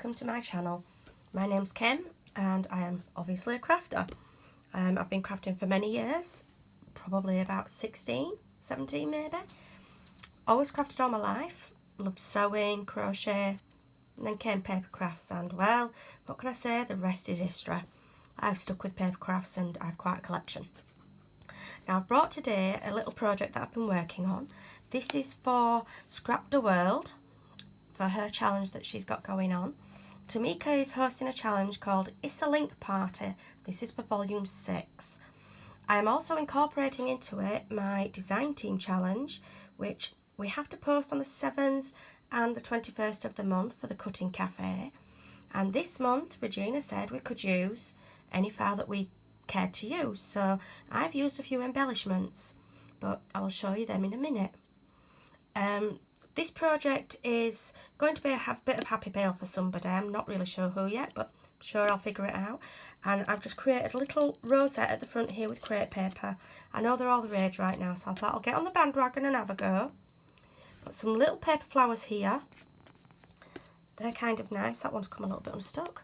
welcome to my channel. My name's Kim and I am obviously a crafter. I've been crafting for many years, probably about 16, 17 maybe. Always crafted all my life, loved sewing, crochet, and then came paper crafts and, well, what can I say, the rest is history. I've stuck with paper crafts and I've quite a collection. Now I've brought today a little project that I've been working on. This is for Scrapdaworld, for her challenge that she's got going on. Tamika is hosting a challenge called Issa Link Party. This is for volume 6. I am also incorporating into it my design team challenge, which we have to post on the 7th and the 21st of the month for the cutting cafe. And this month Regina said we could use any file that we cared to use, so I've used a few embellishments, but I will show you them in a minute. This project is going to be a bit of happy mail for somebody. I'm not really sure who yet, but I'm sure I'll figure it out. And I've just created a little rosette at the front here with crepe paper. I know they're all the rage right now, so I thought I'll get on the bandwagon and have a go. Got some little paper flowers here. They're kind of nice. That one's come a little bit unstuck.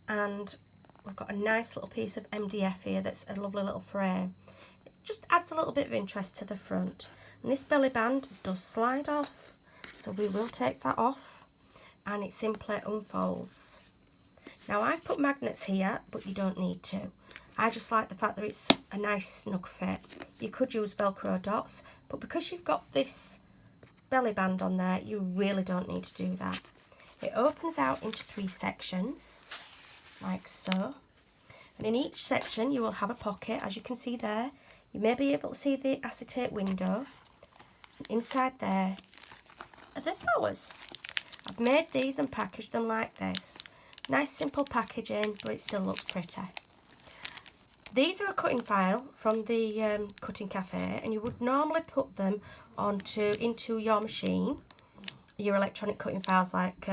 And we've got a nice little piece of MDF here that's a lovely little frame. It just adds a little bit of interest to the front. And this belly band does slide off, so we will take that off, and it simply unfolds. Now I've put magnets here, but you don't need to. I just like the fact that it's a nice snug fit. You could use Velcro dots, but because you've got this belly band on there, you really don't need to do that. It opens out into 3 sections, like so. And in each section you will have a pocket, as you can see there. You may be able to see the acetate window. Inside there are the flowers. I've made these and packaged them like this. Nice simple packaging, but it still looks pretty. These are a cutting file from the cutting cafe, and you would normally put them into your machine, your electronic cutting files like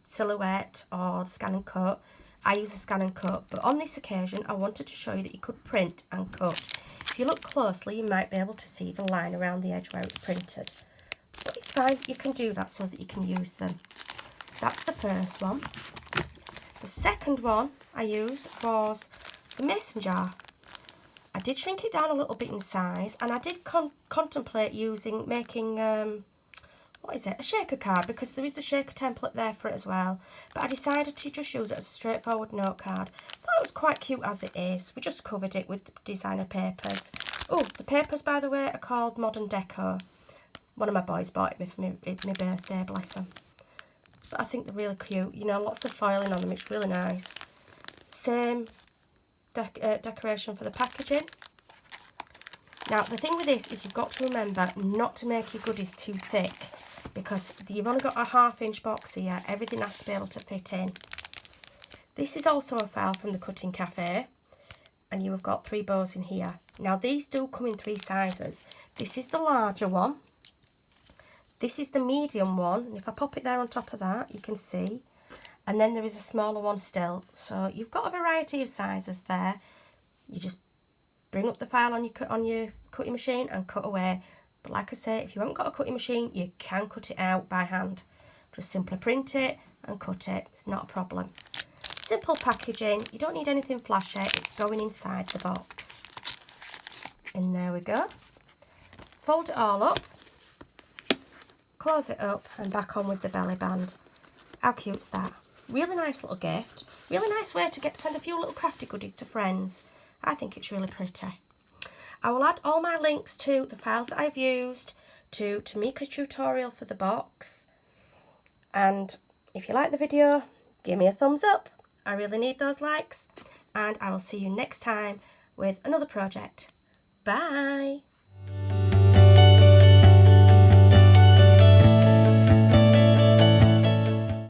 Silhouette or Scan and Cut. I use a Scan and Cut, but on this occasion I wanted to show you that you could print and cut. If you look closely, you might be able to see the line around the edge where it's printed. But it's fine, you can do that so that you can use them. So that's the first one. The second one I used was the mason jar. I did shrink it down a little bit in size, and I did contemplate making what is it, a shaker card, because there is the shaker template there for it as well. But I decided to just use it as a straightforward note card. Thought it was quite cute as it is. We just covered it with designer papers. Oh, the papers, by the way, are called Modern Deco. One of my boys bought it for me, it's my birthday, bless him. But I think they're really cute. You know, lots of foiling on them, it's really nice. Same decoration for the packaging. Now, the thing with this is you've got to remember not to make your goodies too thick, because you've only got a 1/2 inch box here. Everything has to be able to fit in. This is also a file from the cutting cafe, and you have got 3 bows in here. Now these do come in 3 sizes. This is the larger one. This is the medium one, and if I pop it there on top of that, you can see. And then there is a smaller one still. So you've got a variety of sizes there. You just bring up the file on your cutting machine and cut away. But like I say, if you haven't got a cutting machine, you can cut it out by hand. Just simply print it and cut it. It's not a problem. Simple packaging. You don't need anything flashy. It's going inside the box. And there we go. Fold it all up. Close it up and back on with the belly band. How cute's that? Really nice little gift. Really nice way to send a few little crafty goodies to friends. I think it's really pretty. I will add all my links to the files that I've used, to Tamika's tutorial for the box. And if you like the video, give me a thumbs up. I really need those likes. And I will see you next time with another project. Bye!